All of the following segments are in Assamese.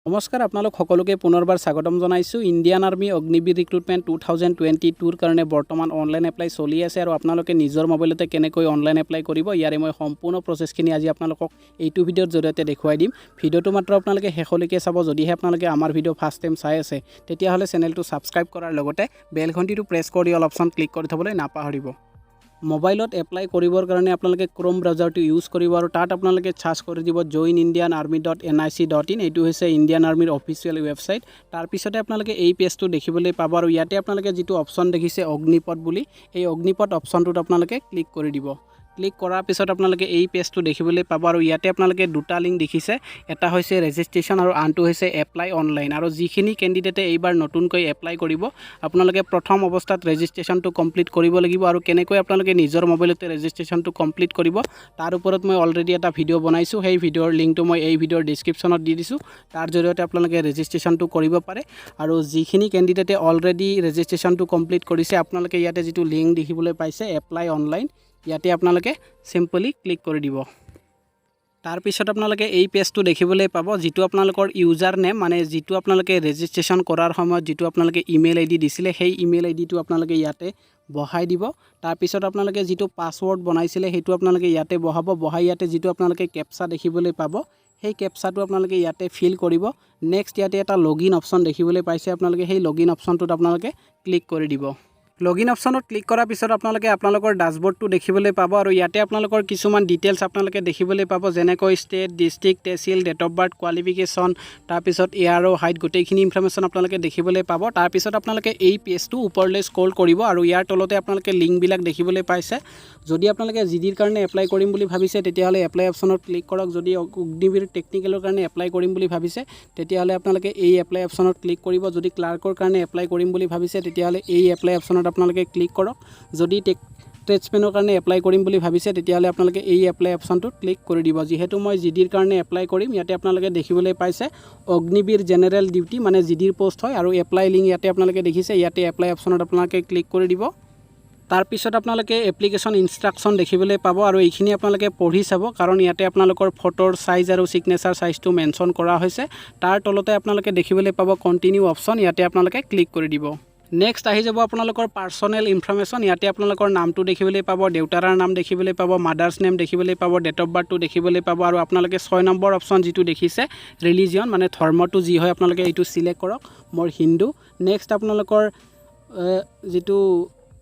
নমস্কাৰ আপোনালোক সকলোকে পুনৰবাৰ স্বাগতম জনাইছো ইণ্ডিয়ান আৰ্মি অগ্নিবীৰ ৰিক্ৰুটমেণ্ট 2022 কাৰণে বৰ্তমান অনলাইন এপ্লাই চলি আছে আৰু আপোনালোকে নিজৰ মোবাইলতে কেনেকৈ অনলাইন এপ্লাই কৰিব ইয়াৰে মই সম্পূৰ্ণ প্ৰচেছখিনি আজি আপোনালোকক এইটো ভিডিঅ'ৰ জৰিয়তে দেখুৱাই দিম ভিডিঅ'টো মাত্ৰ আপোনালোকে শেষলৈকে চাব যদিহে আপোনালোকে আমাৰ ভিডিঅ' ফাৰ্ষ্ট টাইম চাই আছে তেতিয়াহ'লে চেনেলটো ছাবস্ক্ৰাইব কৰাৰ লগতে বেল ঘণ্টিটো প্ৰেছ কৰি অল অপশ্যন ক্লিক কৰি থবলৈ নাপাহৰিব মোবাইলত এপ্লাই কৰিবৰ কাৰণে আপোনালোকে ক্ৰোম ব্ৰাউজাৰটো ইউজ কৰিব আৰু তাত আপোনালোকে সাৰ্চ কৰি দিব joinindianarmy.nic.in এইটো হৈছে ইণ্ডিয়ান আৰ্মিৰ অফিচিয়েল ৱেবছাইট তাৰ পিছতে আপোনালোকে এই পেজটো দেখিবলৈ পাব আৰু ইয়াতে আপোনালোকে যেটো অপচন দেখিছে অগ্নিপথ বুলি এই অগ্নিপথ অপচনটোত আপোনালোকে ক্লিক কৰি দিব ক্লিক কৰাৰ পিছত আপোনালোকে এই পেজটো দেখিবলৈ পাব আৰু ইয়াতে আপোনালোকে দুটা লিংক দেখিছে এটা হৈছে ৰেজিষ্ট্ৰেচন আৰু আনটো হৈছে এপ্লাই অনলাইন আৰু যিখিনি ক্যান্ডিডেটে এইবাৰ নতুনকৈ এপ্লাই কৰিব আপোনালোকে প্ৰথম অৱস্থাত ৰেজিষ্ট্ৰেচনটো কমপ্লিট কৰিব লাগিব আৰু কেনেকৈ আপোনালোকে নিজৰ মোবাইলতে ৰেজিষ্ট্ৰেচনটো কমপ্লিট কৰিব তাৰ ওপৰত মই অলৰেডি এটা ভিডিও বনাইছো সেই ভিডিওৰ লিংকটো মই এই ভিডিওৰ ডেসক্ৰিপচনত দি দিছো তাৰ জৰিয়তে আপোনালোকে ৰেজিষ্ট্ৰেচনটো কৰিব পাৰে আৰু যিখিনি ক্যান্ডিডেটে অলৰেডি ৰেজিষ্ট্ৰেচনটো কমপ্লিট কৰিছে আপোনালোকে ইয়াতে যেটো লিংক দেখিবলৈ পাইছে এপ্লাই অনলাইন ইয়াতে আপোনালোকে সিম্পলি ক্লিক কৰি দিব তাৰ পিছত আপোনালোকে এই পেজটো দেখিবলৈ পাব যেটো আপোনালোকৰ ইউজাৰ নেম মানে যেটো আপোনালোকে ৰেজিষ্ট্ৰেচন কৰাৰ সময়ত যেটো আপোনালোকে ইমেইল আইডি দিছিলে সেই ইমেইল আইডিটো আপোনালোকে ইয়াতে বহাই দিব তাৰ পিছত আপোনালোকে যেটো পাসওয়াৰ্ড বনাইছিলে হেতু আপোনালোকে ইয়াতে বহাই ইয়াতে যেটো আপোনালোকে ক্যাপচা দেখিবলৈ পাব সেই ক্যাপচাটো আপোনালোকে ইয়াতে ফিল কৰিব নেক্সট ইয়াতে এটা লগইন অপচন দেখিবলৈ পাইছে আপোনালোকে সেই লগইন অপচনটোত আপোনালোকে ক্লিক কৰি দিব লগইন অপচনত ক্লিক কৰাৰ পিছত আপোনালোকে আপোনালোকৰ ড্যাশবোৰ্ডটো দেখিবলৈ পাব আৰু ইয়াতে আপোনালোকৰ কিছুমান ডিটেইলছ আপোনালোকে দেখিবলৈ পাব যেনেকৈ state district tehsil date of birth qualification তাৰ পিছত এআৰ ও হাইট গোটেইখিনি ইনফৰমেশন আপোনালোকে দেখিবলৈ পাব তাৰ পিছত আপোনালোকে এই পেজটো ওপৰলৈ স্ক্ৰল কৰিব আৰু ইয়াৰ তলতে আপোনালোকে লিংক বিলাক দেখিবলৈ পাইছে যদি আপোনালোকে জিডিৰ কাৰণে এপ্লাই কৰিম বুলি ভাবিছে তেতিয়াহলে এপ্লাই অপচনত ক্লিক কৰক যদি অগ্নিবীৰ টেকনিকেলৰ কাৰণে এপ্লাই কৰিম বুলি ভাবিছে তেতিয়াহলে আপোনালোকে এই এপ্লাই অপচনত ক্লিক কৰিব যদি ক্লাৰ্কৰ কাৰণে এপ্লাই কৰিম বুলি ভাবিছে তেতিয়াহলে এই এপ্লাই অপচনত আপোনালোকে ক্লিক কৰক যদি ট্ৰেডসম্যানৰ কাৰণে এপ্লাই কৰিম বুলি ভাবিছে তেতিয়াহলে আপোনালোকে এই এপ্লাই অপচনটোত ক্লিক কৰি দিব যেহেতু মই জিডিৰ কাৰণে এপ্লাই কৰিম ইয়াতে আপোনালোকে দেখিবলৈ পাইছে অগ্নিবীৰ জেনাৰেল ডিউটি মানে জিডিৰ পোষ্ট হয় আৰু এপ্লাই লিংক ইয়াতে আপোনালোকে দেখিছে ইয়াতে এপ্লাই অপচনত আপোনালোকে ক্লিক কৰি দিব তাৰ পিছত আপোনালোকে এপ্লিকেশন ইনস্ট্ৰাকচন দেখিবলৈ পাব আৰু এইখিনি আপোনালোকে পঢ়ি চাব কাৰণ ইয়াতে আপোনালোকৰ ফটোৰ সাইজ আৰু সিগনেচাৰ সাইজটো মেনশন কৰা হৈছে তাৰ তলতে আপোনালোকে দেখিবলৈ পাব কন্টিনিউ অপচন ইয়াতে আপোনালোকে ক্লিক কৰি দিব নেক্সট আহি যাব আপোনালোকৰ পাৰ্সোনেল ইনফৰমেশন ইয়াতে আপোনালোকৰ নামটো দেখিবলৈ পাব দেউতাৰৰ নাম দেখিবলৈ পাব মাদাৰ্স নেম দেখিবলৈ পাব ডেট অফ বাৰ্থটো দেখিবলৈ পাব আৰু আপোনালোকে 6 নম্বৰ অপচন যেটো দেখিছে ৰিলিজিয়ন মানে ধৰ্মটো যি হয় আপোনালোকে এইটো সিলেক্ট কৰক মোৰ হিন্দু নেক্সট আপোনালোকৰ যেটো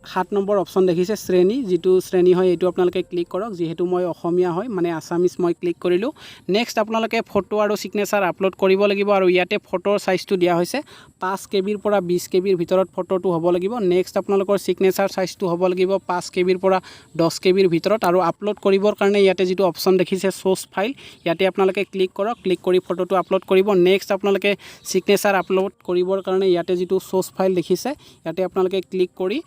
7 নম্বৰ অপচন দেখিছে শ্ৰেণী যেটো শ্ৰেণী হয় এইটো আপোনালোকে ক্লিক কৰক যেহেতু মই অসমীয়া হয় মানে আসামিজ মই ক্লিক কৰিলো নেক্সট আপোনালোকে ফটো আৰু সিগনেচাৰ আপলোড কৰিব লাগিব আৰু ইয়াতে ফটোৰ সাইজটো দিয়া হৈছে 5 কেবিৰ পৰা 20 কেবিৰ ভিতৰত ফটোটো হ'ব লাগিব নেক্সট আপোনালোকৰ সিগনেচাৰ সাইজটো হ'ব লাগিব 5 কেবিৰ পৰা 10 কেবিৰ ভিতৰত আৰু আপলোড কৰিবৰ কাৰণে ইয়াতে যেটো অপচন দেখিছে সোৰ্স ফাইল ইয়াতে আপোনালোকে ক্লিক কৰক ক্লিক কৰি ফটোটো আপলোড কৰিব নেক্সট আপোনালোকে সিগনেচাৰ আপলোড কৰিবৰ কাৰণে ইয়াতে যেটো সোৰ্স ফাইল দেখিছে ইয়াতে আপোনালোকে ক্লিক কৰি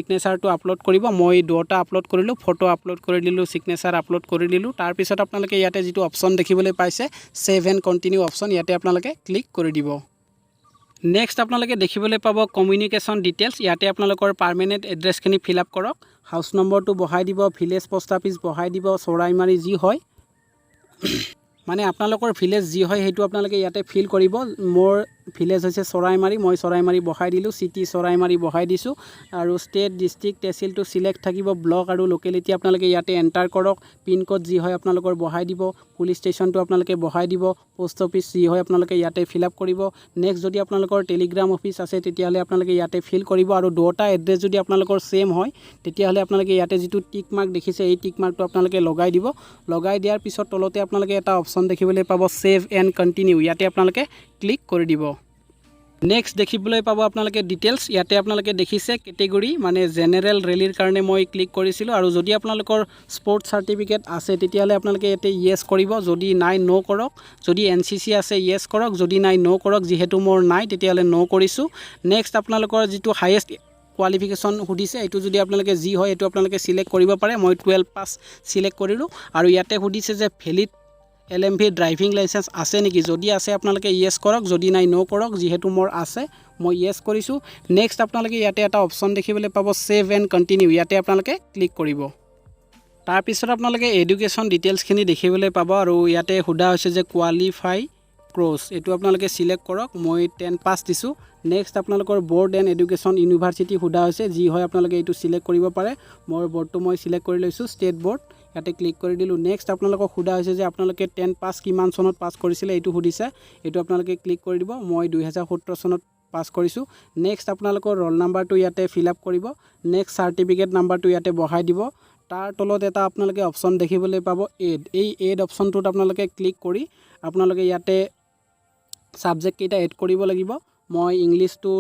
সিগনেচাৰটো আপলোড কৰিব মই দুটা আপলোড কৰিলো ফটো আপলোড কৰি দিলো সিগনেচাৰ আপলোড কৰি দিলো তাৰ পিছত আপোনালোকে ইয়াতে যেটো অপচন দেখিবলৈ পাইছে সেভ এণ্ড কন্টিনিউ অপচন ইয়াতে আপোনালোকে ক্লিক কৰি দিব নেক্সট আপোনালোকে দেখিবলৈ পাব কমিউনিকেশন ডিটেইলছ ইয়াতে আপোনালোকৰ পাৰ্মানেন্ট এড্ৰেছখিনি ফিল আপ কৰক হাউস নম্বৰটো বহাই দিব ভিলেজ পোষ্ট অফিস বহাই দিব চৰাইমাৰী যি হয় মানে আপোনালোকৰ ভিলেজ যি হয় হেতু আপোনালোকে ইয়াতে ফিল কৰিব মোৰ ভিলেজ হৈছে চৰাইমাৰী মই চৰাইমাৰী বহাই দিলো সিটি চৰাইমাৰী বহাই দিছো আৰু ষ্টেট ডিস্ট্ৰিক্ট তহচিলটো সিলেক্ট থাকিব ব্লক আৰু লোকেলিটি আপোনালোকে ইয়াতে এন্টাৰ কৰক পিন কোড যি হয় আপোনালোকৰ বহাই দিব পুলিশ ষ্টেচনটো আপোনালোকে বহাই দিব পোষ্ট অফিস যি হয় আপোনালোকে ইয়াতে ফিল আপ কৰিব নেক্সট যদি আপোনালোকৰ টেলিগ্ৰাম অফিস আছে তেতিয়াহলে আপোনালোকে ইয়াতে ফিল কৰিব আৰু দুটা এড্ৰেছ যদি আপোনালোকৰ সেম হয় তেতিয়াহলে আপোনালোকে ইয়াতে যেটো টিক মাৰ্ক দেখিছে এই টিক মাৰ্কটো আপোনালোকে লগাই দিব লগাই দিয়াৰ পিছত তলতে আপোনালোকে এটা অপচন দেখিবলৈ পাব সেভ এণ্ড কন্টিনিউ ইয়াতে আপোনালোকে ক্লিক কৰি দিব নেক্সট দেখিবলৈ পাব আপোনালোকে ডিটেইলছ ইয়াতে আপোনালোকে দেখিছে ক্যাটেগৰী মানে জেনাৰেল ৰেলীৰ কাৰণে মই ক্লিক কৰিছিলো আৰু যদি আপোনালোকৰ স্পৰ্ট সাৰ্টিফিকেট আছে তেতিয়াহলে আপোনালোকে ইয়াতে ইয়েস কৰিব যদি নাই নো কৰক যদি এনসিসি আছে ইয়েস কৰক যদি নাই নো কৰক যেহেতু মোৰ নাই তেতিয়াহলে নো কৰিছো নেক্সট আপোনালোকৰ যেটো হাইয়েষ্ট কোৱালিফিকেশন সুধিছে এটো যদি আপোনালোকে যি হয় এটো আপোনালোকে সিলেক্ট কৰিব পাৰে মই 12 পাস সিলেক্ট কৰিলো আৰু ইয়াতে সুধিছে যে ভ্যালিড LMV ড্ৰাইভিং লাইসেন্স আছে নেকি যদি আছে আপোনালোকে ইয়েস কৰক যদি নাই নো কৰক যেহেতু মোৰ আছে মই ইয়েস কৰিছো নেক্সট আপোনালোকে ইয়াতে এটা অপচন দেখিবলৈ পাব সেভ এণ্ড কন্টিনিউ ইয়াতে আপোনালোকে ক্লিক কৰিব তাৰ পিছত আপোনালোকে এডুকেশন ডিটেইলছখিনি দেখিবলৈ পাব আৰু ইয়াতে হুদা হৈছে যে কোৱালিফাই ক্ৰছ এইটো আপোনালোকে সিলেক্ট কৰক মই 10 পাস দিছো নেক্সট আপোনালোকৰ বোৰ্ড এণ্ড এডুকেশ্যন ইউনিভাৰ্চিটি খুদা হৈছে যি হয় আপোনালোকে এইটো সিলেক্ট কৰিব পাৰে মোৰ বোৰ্ডটো মই সিলেক্ট কৰি লৈছো ষ্টেট বোৰ্ড ইয়াতে ক্লিক কৰি দিলো নেক্সট আপোনালোকক খুদা হৈছে যে আপোনালোকে 10 পাস কিমান চনত পাস কৰিছিলে এইটো সুধিছে এইটো আপোনালোকে ক্লিক কৰি দিব মই 2017 চনত পাস কৰিছো নেক্সট আপোনালোকৰ ৰোল নাম্বাৰটো ইয়াতে ফিল আপ কৰিব নেক্সট সাৰ্টিফিকেট নাম্বাৰটো ইয়াতে বহাই দিব তাৰ তলত এটা আপোনালোকে অপচন দেখিবলৈ পাব এড এই এড অপচনটোত আপোনালোকে ক্লিক কৰি আপোনালোকে ইয়াতে সাবজেক্ট কেইটা এড কৰিব লাগিব মই ইংলিশটো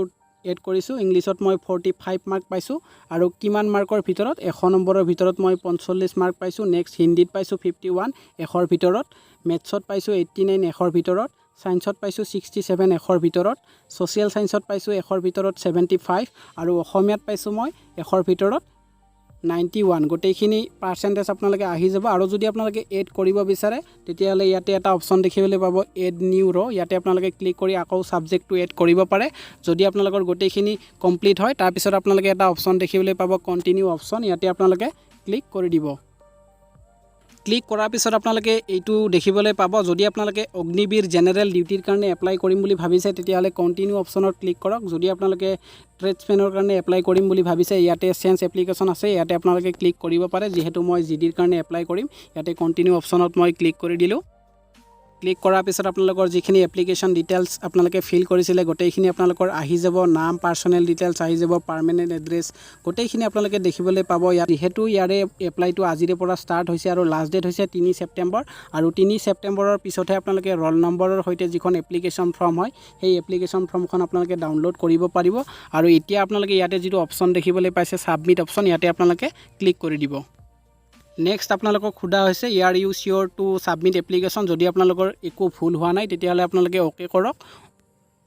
এড কৰিছো ইংলিশত মই 45 মাৰ্ক পাইছো আৰু কিমান মাৰ্কৰ ভিতৰত 100 নম্বৰৰ ভিতৰত মই 45 মাৰ্ক পাইছো নেক্সট হিন্দীত পাইছো 51 100ৰ ভিতৰত মেথছত পাইছো 89 100ৰ ভিতৰত সায়েন্সত পাইছো 67 100ৰ ভিতৰত সোশ্যাল সায়েন্সত পাইছো 100ৰ ভিতৰত 75 আৰু অসমীয়াত পাইছো মই 100ৰ ভিতৰত 91 গোটেইখিনি পাৰ্সেন্টেজ আপোনালোকে আহি যাব আৰু যদি আপোনালোকে এড কৰিব বিচাৰে তেতিয়াহলে ইয়াতে এটা অপচন দেখিবলৈ পাব এড নিউ ৰ ইয়াতে আপোনালোকে ক্লিক কৰি আকৌ সাবজেক্টটো এড কৰিব পাৰে যদি আপোনালোকৰ গোটেইখিনি কমপ্লিট হয় তাৰ পিছত আপোনালোকে এটা অপচন দেখিবলৈ পাব কন্টিনিউ অপচন ইয়াতে আপোনালোকে ক্লিক কৰি দিব ক্লিক কৰাৰ পিছত আপোনালোকে এইটো দেখিবলৈ পাব যদি আপোনালোকে অগ্নিবীৰ জেনাৰেল ডিউটিৰ কাৰণে এপ্লাই কৰিম বুলি ভাবিছে তেতিয়াহলে কন্টিনিউ অপচনত ক্লিক কৰক যদি আপোনালোকে ট্ৰেডছমেনৰ কাৰণে এপ্লাই কৰিম বুলি ভাবিছে ইয়াতে চেঞ্জ এপ্লিকেশন আছে ইয়াতে আপোনালোকে ক্লিক কৰিব পাৰে যেহেতু মই জিডিৰ কাৰণে এপ্লাই কৰিম ইয়াতে কন্টিনিউ অপচনত মই ক্লিক কৰি দিলো ক্লিক কৰাৰ পিছত আপোনালোকৰ যিখিনি এপ্লিকেশন ডিটেইলছ আপোনালোকে ফিল কৰিছিলে গোটেইখিনি আপোনালোকৰ আহি যাব নাম পাৰ্সোনেল ডিটেইলছ আহি যাব পাৰ্মানেন্ট এড্ৰেছ গোটেইখিনি আপোনালোকে দেখিবলৈ পাব ইয়াত যেহেতু ইয়াৰে এপ্লাইটো আজিৰে পৰা ষ্টাৰ্ট হৈছে আৰু লাষ্ট ডেট হৈছে 3 ছেপ্টেম্বৰ আৰু 3 ছেপ্টেম্বৰৰ পিছতহে আপোনালোকে ৰোল নম্বৰৰ সৈতে যিখন এপ্লিকেশন ফৰ্ম হয় সেই এপ্লিকেশন ফৰ্মখন আপোনালোকে ডাউনলোড কৰিব পাৰিব আৰু এতিয়া আপোনালোকে ইয়াতে যিটো অপচন দেখিবলৈ পাইছে সাবমিট অপচন ইয়াতে আপোনালোকে ক্লিক কৰি দিব নেক্সট আপোনালোকক খুদা হৈছে ইয়াৰ ইউ শিওৰ টু সাবমিট এপ্লিকেশন যদি আপোনালোকৰ একো ভুল হোৱা নাই তেতিয়াহলে আপোনালোকে ওকে কৰক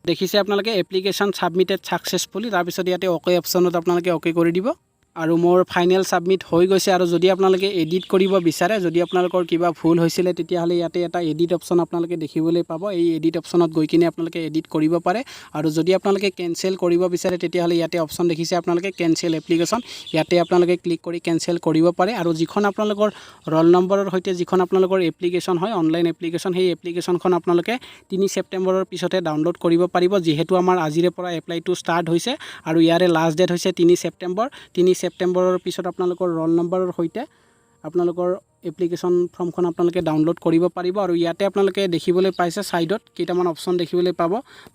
দেখিছে আপোনালোকে এপ্লিকেশন সাবমিটেড সাকসেসফুলি তাৰ পিছত ইয়াতে ওকে অপচনত আপোনালোকে ওকে কৰি দিব আৰু মোৰ ফাইনেল সাবমিট হৈ গৈছে আৰু যদি আপোনালোকে এডিট কৰিব বিচাৰে যদি আপোনালোকৰ কিবা ভুল হৈছিলে তেতিয়াহলে ইয়াতে এটা এডিট অপচন আপোনালোকে দেখিবলৈ পাব এই এডিট অপচনত গৈ কিনে আপোনালোকে এডিট কৰিব পাৰে আৰু যদি আপোনালোকে কেনসেল কৰিব বিচাৰে তেতিয়াহলে ইয়াতে অপচন দেখিছে আপোনালোকে কেনসেল এপ্লিকেশন ইয়াতে আপোনালোকে ক্লিক কৰি কেনসেল কৰিব পাৰে আৰু যিখন আপোনালোকৰ ৰোল নম্বৰৰ সৈতে যিখন আপোনালোকৰ এপ্লিকেশন হয় অনলাইন এপ্লিকেশন সেই এপ্লিকেশনখন আপোনালোকে 3 ছেপ্টেম্বৰৰ পিছতে ডাউনলোড কৰিব পাৰিব যেহেতু আমাৰ আজিৰে পৰা এপ্লাইটো ষ্টাৰ্ট হৈছে আৰু ইয়াৰে লাষ্ট ডেট হৈছে 3 ছেপ্টেম্বৰ 3 ছেপ্টেম্বৰৰ পিছত আপোনালোকৰ ৰোল নম্বৰৰ সৈতে আপোনালোকৰ এপ্লিকেশন ফৰ্মখন আপোনালোকে ডাউনলোড কৰিব পাৰিব আৰু ইয়াতে আপোনালোকে দেখিবলৈ পাইছে সাইডত কেইটামান অপচন দেখিবলৈ পাব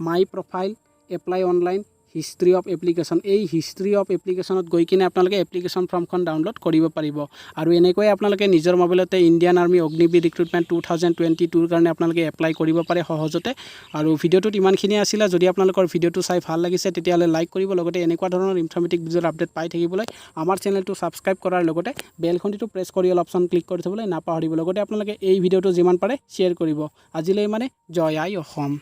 my profile apply online history of application এই হিষ্ট্ৰী অফ এপ্লিকেশনত গৈ কিনে আপোনালোকে এপ্লিকেশন ফৰ্মখন ডাউনলোড কৰিব পাৰিব আৰু এনেকৈ আপোনালোকে নিজৰ মোবাইলতে ইণ্ডিয়ান আৰ্মি অগ্নিবীৰ ৰিক্ৰুটমেন্ট 2022 ৰ কাৰণে আপোনালোকে এপ্লাই কৰিব পাৰে সহজতে আৰু ভিডিওটোত ইমানখিনি আছিল যদি আপোনালোকৰ ভিডিওটো চাই ভাল লাগিছে তেতিয়াহলে লাইক কৰিব লগতে এনেকুৱা ধৰণৰ ইনফৰমেটিভ ভিডিওৰ আপডেট পাই থাকিবলৈ আমাৰ চেনেলটো সাবস্ক্ৰাইব কৰাৰ লগতে বেল ঘণ্টিটো প্ৰেছ কৰি অল অপচন ক্লিক কৰি থবলৈ নাপাহৰিব লগতে আপোনালোকে এই ভিডিওটো যিমান পাৰে শ্বেয়াৰ কৰিব আজিলৈ মানে জয় আই অসম